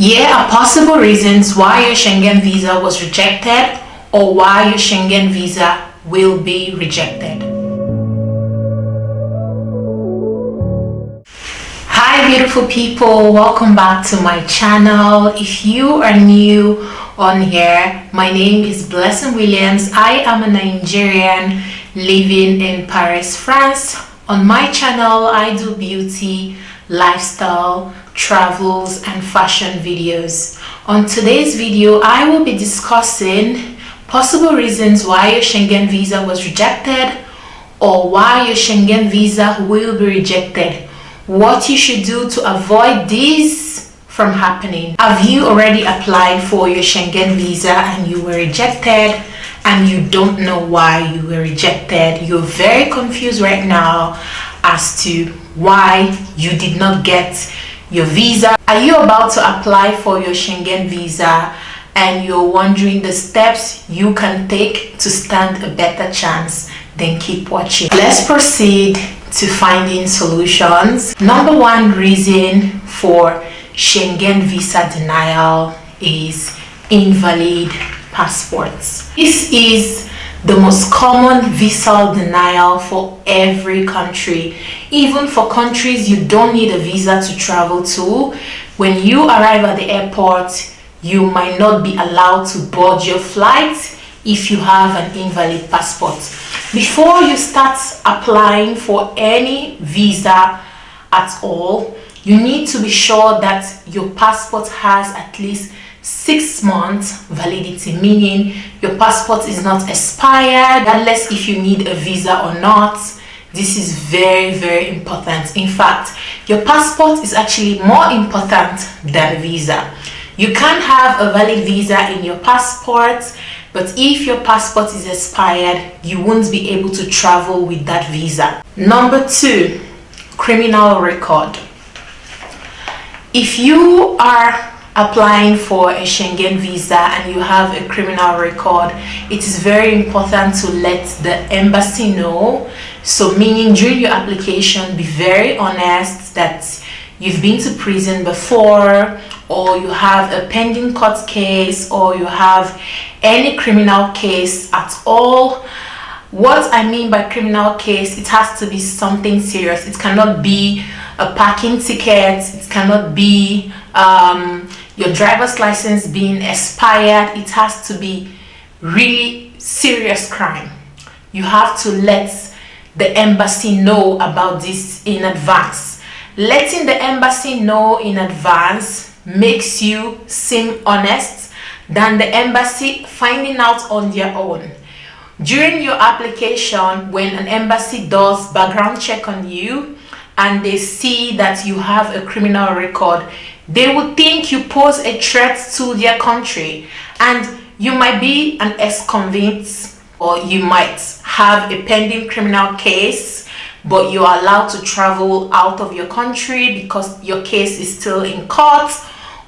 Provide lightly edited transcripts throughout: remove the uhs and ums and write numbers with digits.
Here are possible reasons why your Schengen visa was rejected or why your Schengen visa will be rejected. Hi beautiful people, welcome back to my channel. If you are new on here, my name is Iamblessingwilliams. I am a Nigerian living in Paris, France. On my channel, I do beauty, lifestyle, travels and fashion videos. On today's video, I will be discussing possible reasons why your Schengen visa was rejected or why your Schengen visa will be rejected. What you should do to avoid this from happening. Have you already applied for your Schengen visa and you were rejected and you don't know why you were rejected? You're very confused right now as to why you did not get your visa. Are you about to apply for your Schengen visa and you're wondering the steps you can take to stand a better chance? Then keep watching. Let's proceed to finding solutions. Number one reason for Schengen visa denial is invalid passports. This is the most common visa denial for every country. Even for countries you don't need a visa to travel to, when you arrive at the airport, you might not be allowed to board your flight if you have an invalid passport. Before you start applying for any visa at all, you need to be sure that your passport has at least 6 months validity, meaning your passport is not expired, regardless if you need a visa or not. This is very important. In fact, your passport is actually more important than visa. You can have a valid visa in your passport, but if your passport is expired, you won't be able to travel with that visa. Number two, criminal record. If you are applying for a Schengen visa and you have a criminal record, it is very important to let the embassy know. So meaning during your application, be very honest that you've been to prison before, or you have a pending court case, or you have any criminal case at all. What I mean by criminal case, it has to be something serious. It cannot be a parking ticket, it cannot be your driver's license being expired. It has to be really serious crime. You have to let the embassy know about this in advance. Letting the embassy know in advance makes you seem honest than the embassy finding out on their own. During your application, when an embassy does background check on you and they see that you have a criminal record, they would think you pose a threat to their country, and you might be an ex-convict, or you might have a pending criminal case, but you are allowed to travel out of your country because your case is still in court,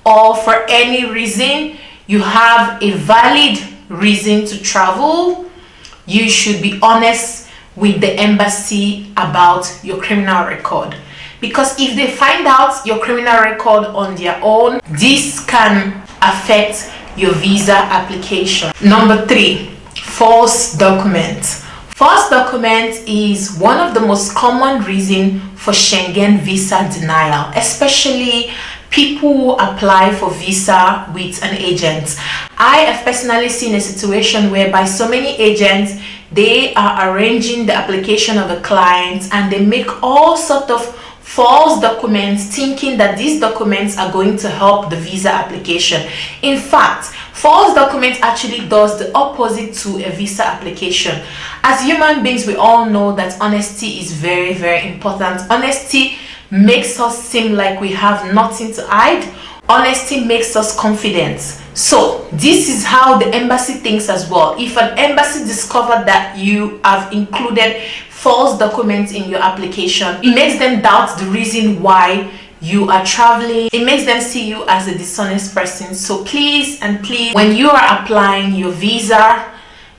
or for any reason you have a valid reason to travel. You should be honest with the embassy about your criminal record, because if they find out your criminal record on their own, this can affect your visa application. Number three, false documents. False documents is one of the most common reasons for Schengen visa denial, especially people who apply for visa with an agent. I have personally seen a situation whereby so many agents, they are arranging the application of a client and they make all sorts of false documents, thinking that these documents are going to help the visa application. In fact, false documents actually does the opposite to a visa application. As human beings, we all know that honesty is very important. Honesty makes us seem like we have nothing to hide. Honesty makes us confident. So this is how the embassy thinks as well. If an embassy discovered that you have included false documents in your application, it makes them doubt the reason why you are traveling. It makes them see you as a dishonest person. So please, when you are applying your visa,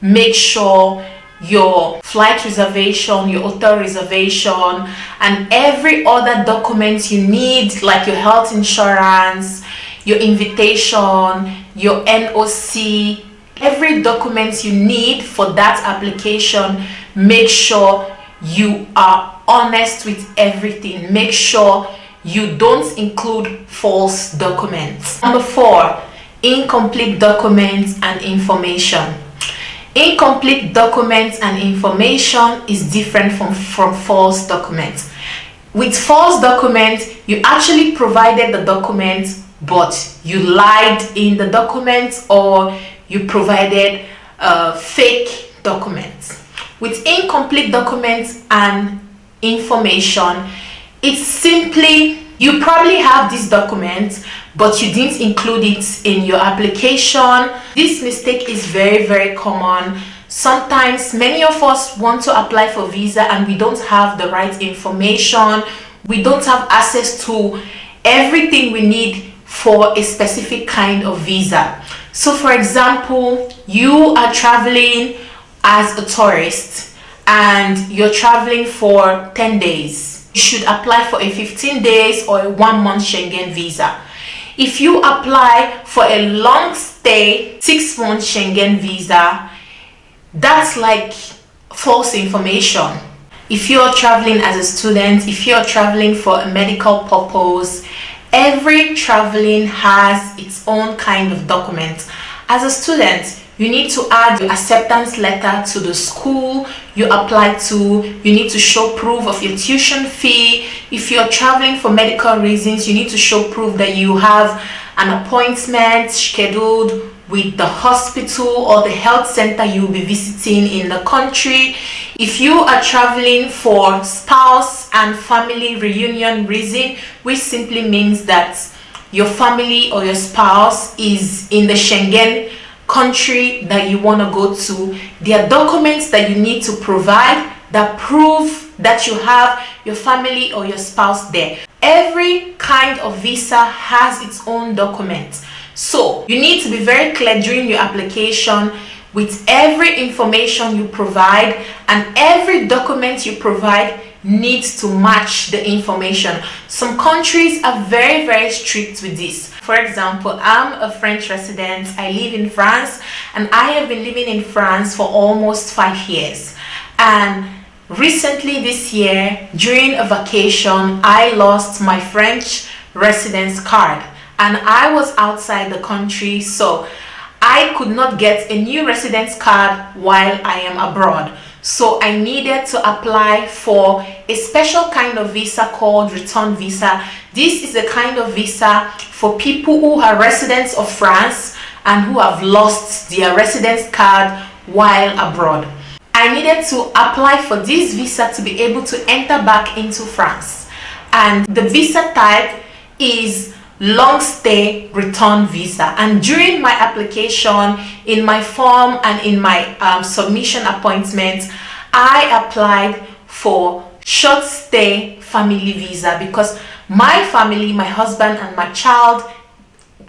make sure your flight reservation, your hotel reservation, and every other document you need, like your health insurance, your invitation, your NOC, every document you need for that application. Make sure you are honest with everything. Make sure you don't include false documents. Number 4, incomplete documents and information. Incomplete documents and information is different from false documents. With false documents, you actually provided the document, but you lied in the document, or you provided fake documents. With incomplete documents and information, it's simply you probably have this document, but you didn't include it in your application. This mistake is very, very common. Sometimes many of us want to apply for visa and we don't have the right information. We don't have access to everything we need for a specific kind of visa. So for example, you are traveling as a tourist and you're traveling for 10 days. You should apply for a 15 days or a 1 month Schengen visa. If you apply for a long stay 6 month Schengen visa, that's like false information. If you're traveling as a student, if you're traveling for a medical purpose, every traveling has its own kind of document. As a student, you need to add your acceptance letter to the school you apply to. You need to show proof of your tuition fee. If you're traveling for medical reasons, you need to show proof that you have an appointment scheduled with the hospital or the health center you will be visiting in the country. If you are traveling for spouse and family reunion reason, which simply means that your family or your spouse is in the Schengen country that you want to go to, there are documents that you need to provide that prove that you have your family or your spouse there. Every kind of visa has its own documents, so you need to be very clear during your application with every information you provide, and every document you provide needs to match the information. Some countries are very, very strict with this. For example, I'm a French resident. I live in France, and I have been living in France for almost 5 years. And recently this year, during a vacation, I lost my French residence card, and I was outside the country, so I could not get a new residence card while I am abroad. So I needed to apply for a special kind of visa called return visa. This is a kind of visa for people who are residents of France and who have lost their residence card while abroad. I needed to apply for this visa to be able to enter back into France. And the visa type is long stay return visa. And during my application, in my form and in my submission appointment, I applied for short stay family visa because my family, my husband and my child,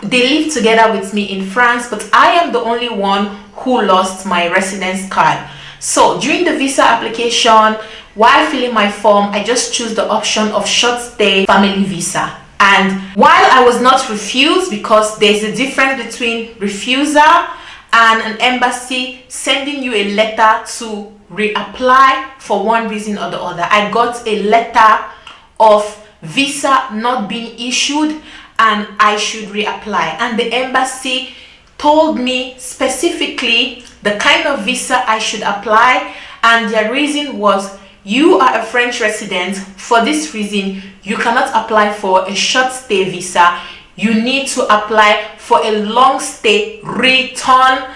they live together with me in France, but I am the only one who lost my residence card. So during the visa application, while filling my form, I just choose the option of short stay family visa. And while I was not refused, because there's a difference between refusal and an embassy sending you a letter to reapply for one reason or the other, I got a letter of visa not being issued and I should reapply. And the embassy told me specifically the kind of visa I should apply, and their reason was, you are a French resident. For this reason, you cannot apply for a short stay visa. You need to apply for a long stay return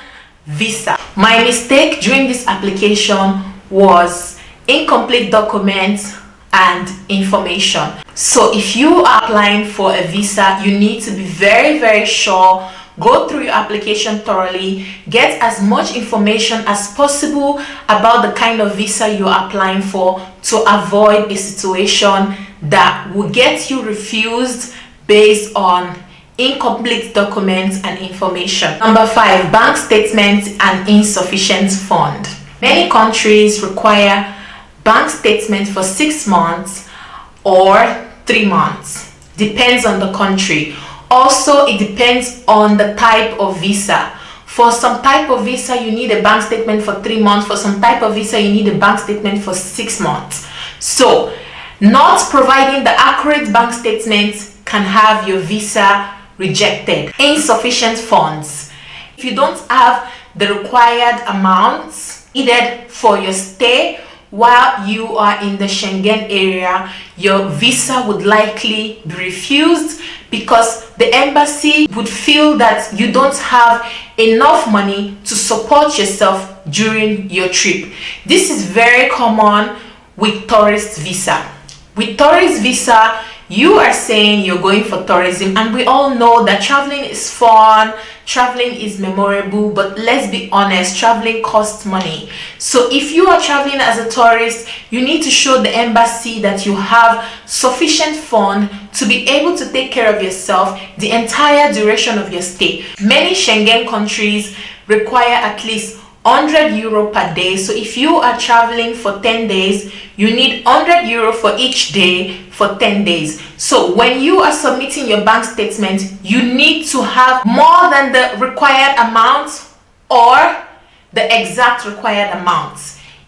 visa. My mistake during this application was incomplete documents and information. So if you are applying for a visa, you need to be very, very sure. Go through your application thoroughly, get as much information as possible about the kind of visa you are applying for to avoid a situation that will get you refused based on incomplete documents and information. Number 5, bank statements and insufficient fund. Many countries require bank statements for 6 months or 3 months. Depends on the country. Also, it depends on the type of visa. For some type of visa, you need a bank statement for 3 months. For some type of visa, you need a bank statement for 6 months. So, not providing the accurate bank statement can have your visa rejected. Insufficient funds. If you don't have the required amounts needed for your stay while you are in the Schengen area, your visa would likely be refused because the embassy would feel that you don't have enough money to support yourself during your trip. This is very common with tourist visa. With tourist visa, you are saying you're going for tourism, and we all know that traveling is fun, traveling is memorable, but let's be honest, traveling costs money. So if you are traveling as a tourist, you need to show the embassy that you have sufficient fund to be able to take care of yourself the entire duration of your stay. Many Schengen countries require at least €100 per day. So if you are traveling for 10 days, you need €100 for each day for 10 days. So when you are submitting your bank statement, you need to have more than the required amount or the exact required amount.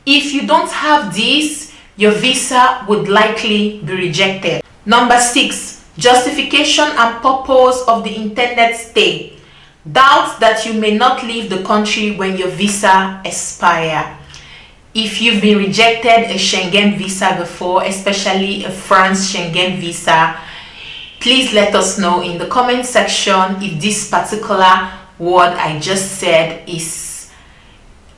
If you don't have this, your visa would likely be rejected. Number 6, justification and purpose of the intended stay. Doubt that you may not leave the country when your visa expires. If you've been rejected a Schengen visa before, especially a France Schengen visa, please let us know in the comment section if this particular word I just said is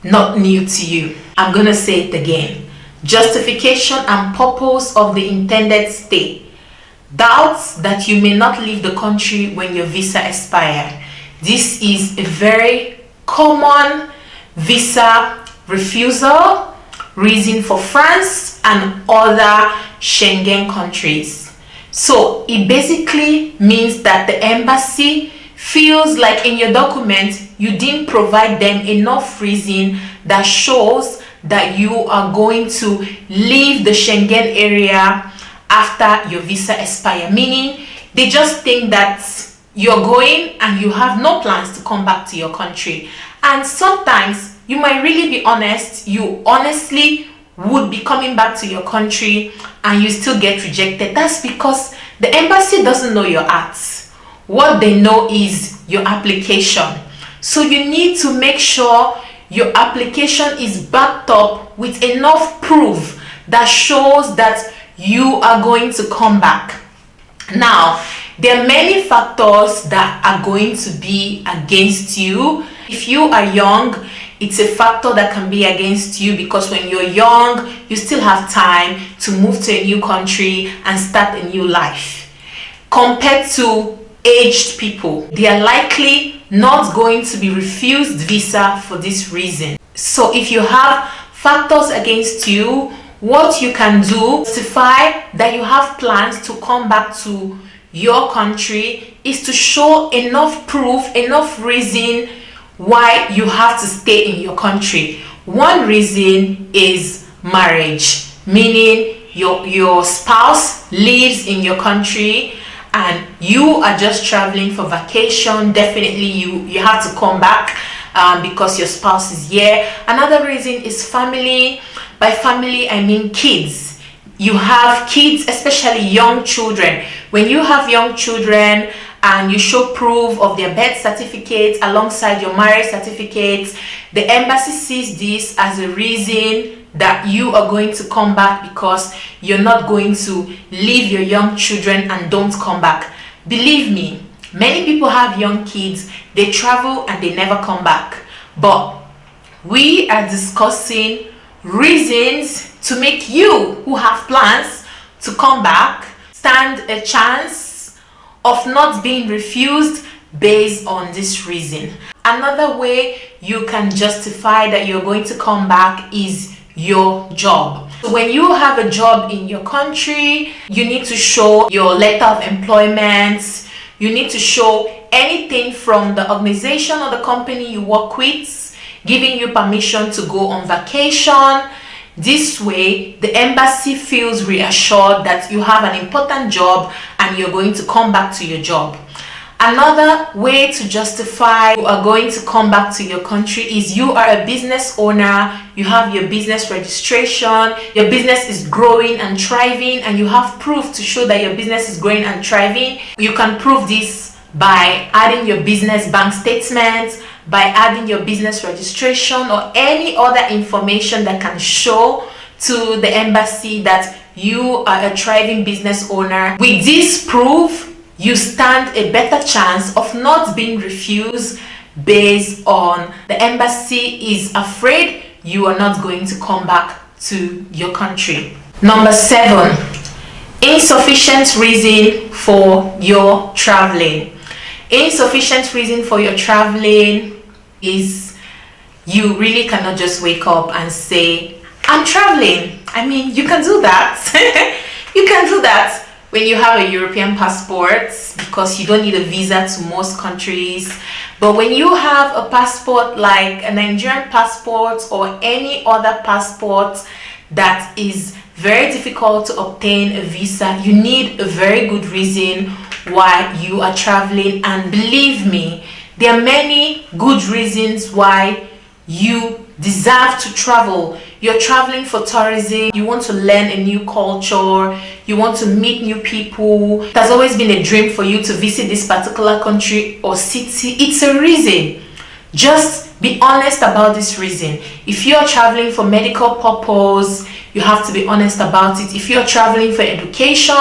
not new to you. I'm gonna say it again. Justification and purpose of the intended stay. Doubts that you may not leave the country when your visa expires. This is a very common visa refusal reason for France and other Schengen countries. So it basically means that the embassy feels like in your document you didn't provide them enough reason that shows that you are going to leave the Schengen area after your visa expires, meaning they just think that you're going and you have no plans to come back to your country. And sometimes you might really be honest, you honestly would be coming back to your country and you still get rejected. That's because the embassy doesn't know your acts. What they know is your application. So you need to make sure your application is backed up with enough proof that shows that you are going to come back. Now, there are many factors that are going to be against you. If you are young, it's a factor that can be against you because when you're young, you still have time to move to a new country and start a new life. Compared to aged people, they are likely not going to be refused visa for this reason. So if you have factors against you, what you can do to justify that you have plans to come back to your country is to show enough proof, enough reason why you have to stay in your country. One reason is marriage, meaning your spouse lives in your country and you are just traveling for vacation. Definitely you have to come back because your spouse is here. Another reason is family. By family I mean kids. You have kids, especially young children. When you have young children and you show proof of their birth certificates alongside your marriage certificates, the embassy sees this as a reason that you are going to come back because you're not going to leave your young children and don't come back. Believe me, many people have young kids, they travel and they never come back. But we are discussing reasons to make you who have plans to come back stand a chance of not being refused based on this reason. Another way you can justify that you're going to come back is your job. So when you have a job in your country, you need to show your letter of employment. You need to show anything from the organization or the company you work with, giving you permission to go on vacation. This way, the embassy feels reassured that you have an important job and you're going to come back to your job. Another way to justify you are going to come back to your country is you are a business owner, you have your business registration, your business is growing and thriving, and you have proof to show that your business is growing and thriving. You can prove this by adding your business bank statement, by adding your business registration, or any other information that can show to the embassy that you are a thriving business owner. With this proof, you stand a better chance of not being refused based on the embassy is afraid you are not going to come back to your country. Number 7, insufficient reason for your traveling. Insufficient reason for your traveling is you really cannot just wake up and say, I'm traveling. I mean, you can do that. You can do that when you have a European passport, because you don't need a visa to most countries. But when you have a passport like a Nigerian passport or any other passport that is very difficult to obtain a visa, you need a very good reason why you are traveling. And believe me, there are many good reasons why you deserve to travel. You're traveling for tourism, you want to learn a new culture, you want to meet new people. It has always been a dream for you to visit this particular country or city. It's a reason. Just be honest about this reason. If you're traveling for medical purpose, you have to be honest about it. If you're traveling for education,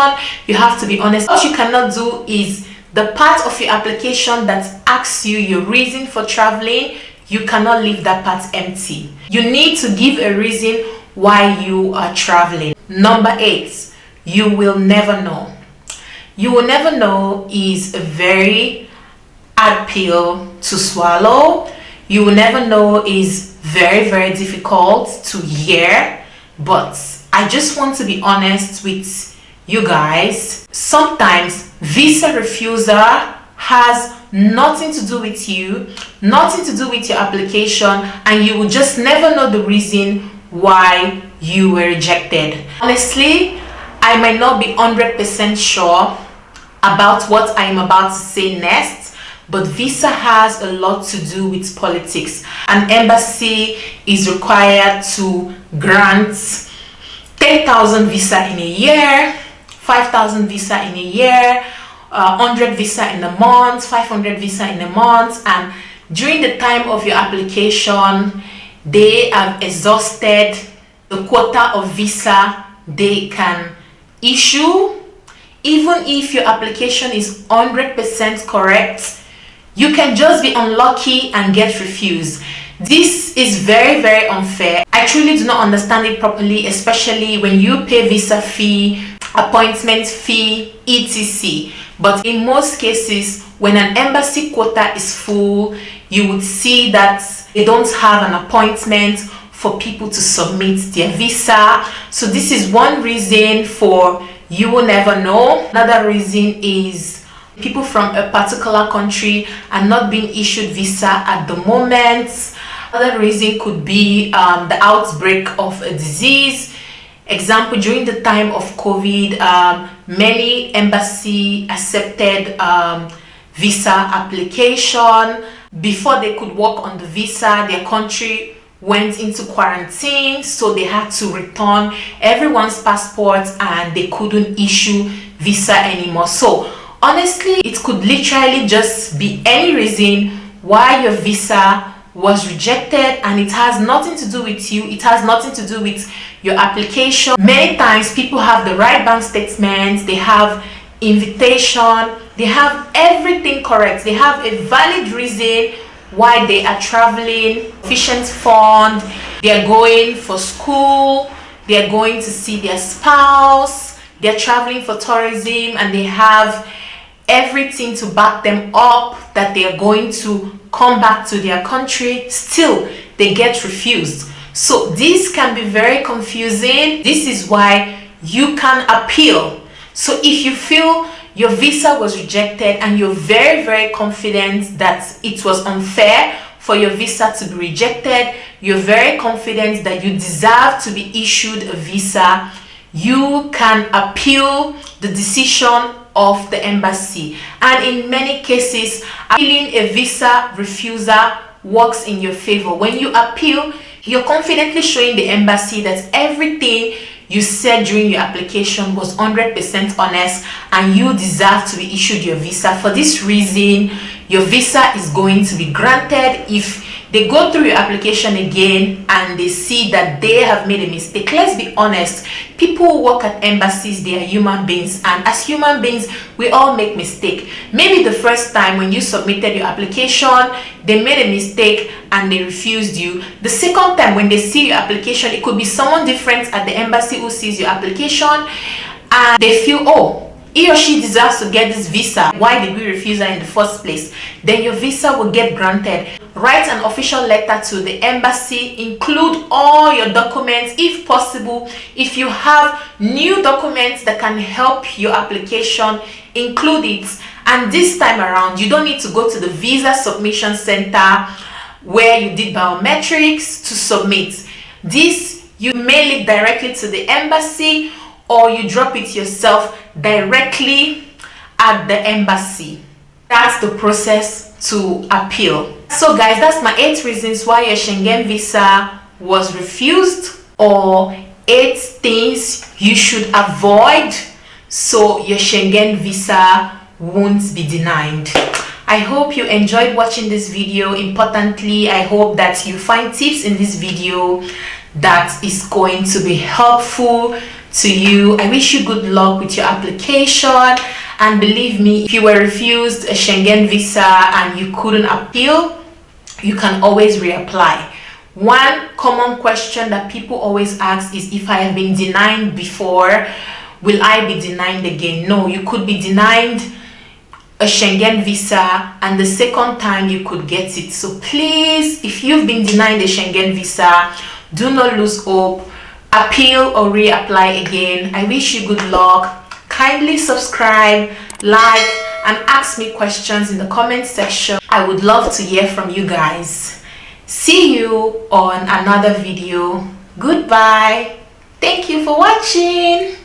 you have to be honest. What you cannot do is the part of your application that asks you your reason for traveling, you cannot leave that part empty. You need to give a reason why you are traveling. Number 8, you will never know. You will never know is a very hard pill to swallow. You will never know is very, very difficult to hear. But I just want to be honest with you guys. Sometimes visa refusal has nothing to do with you, nothing to do with your application, and you will just never know the reason why you were rejected. Honestly, I might not be 100% sure about what I'm about to say next, but visa has a lot to do with politics. An embassy is required to grant 10,000 visa in a year, 5,000 visa in a year, 100 visa in a month, 500 visa in a month, and during the time of your application, they have exhausted the quota of visa they can issue. Even if your application is 100% correct, you can just be unlucky and get refused. This is very, very unfair. I truly do not understand it properly, especially when you pay visa fee, appointment fee, etc. But in most cases, when an embassy quota is full, you would see that they don't have an appointment for people to submit their visa. So this is one reason for you will never know. Another reason is people from a particular country are not being issued visa at the moment. Another reason could be the outbreak of a disease. Example, during the time of COVID, many embassy accepted visa application. Before they could work on the visa, their country went into quarantine, so they had to return everyone's passport and they couldn't issue visa anymore. So honestly, it could literally just be any reason why your visa was rejected, and it has nothing to do with you. It has nothing to do with your application. Many times people have the right bank statements, they have invitation, they have everything correct, they have a valid reason why they are traveling, sufficient fund, they are going for school, they are going to see their spouse, they're traveling for tourism, and they have everything to back them up that they are going to come back to their country. Still they get refused. So this can be very confusing. This is why you can appeal. So if you feel your visa was rejected and you're very, very confident that it was unfair for your visa to be rejected, you're very confident that you deserve to be issued a visa, you can appeal the decision of the embassy, and in many cases appealing a visa refusal works in your favor. When you appeal, you're confidently showing the embassy that everything you said during your application was 100% honest and you deserve to be issued your visa. For this reason, your visa is going to be granted. If they go through your application again and they see that they have made a mistake, let's be honest, people who work at embassies, they are human beings, and as human beings we all make mistakes. Maybe the first time when you submitted your application they made a mistake and they refused you. The second time when they see your application, it could be someone different at the embassy who sees your application and they feel, oh, he or she deserves to get this visa, why did we refuse her in the first place? Then your visa will get granted. Write an official letter to the embassy, include all your documents if possible. If you have new documents that can help your application, include it. And this time around, you don't need to go to the visa submission center where you did biometrics to submit. This, you mail it directly to the embassy or you drop it yourself directly at the embassy. That's the process to appeal. So guys, that's my 8 reasons why your Schengen visa was refused, or 8 things you should avoid so your Schengen visa won't be denied. I hope you enjoyed watching this video. Importantly, I hope that you find tips in this video that is going to be helpful to you. I wish you good luck with your application, and believe me, if you were refused a Schengen visa and you couldn't appeal, you can always reapply. One common question that people always ask is, if I have been denied before, will I be denied again? No, you could be denied a Schengen visa and the second time you could get it. So please, if you've been denied a Schengen visa, do not lose hope. Appeal or reapply again. I wish you good luck. Kindly subscribe, like, and ask me questions in the comment section. I would love to hear from you guys. See you on another video. Goodbye. Thank you for watching.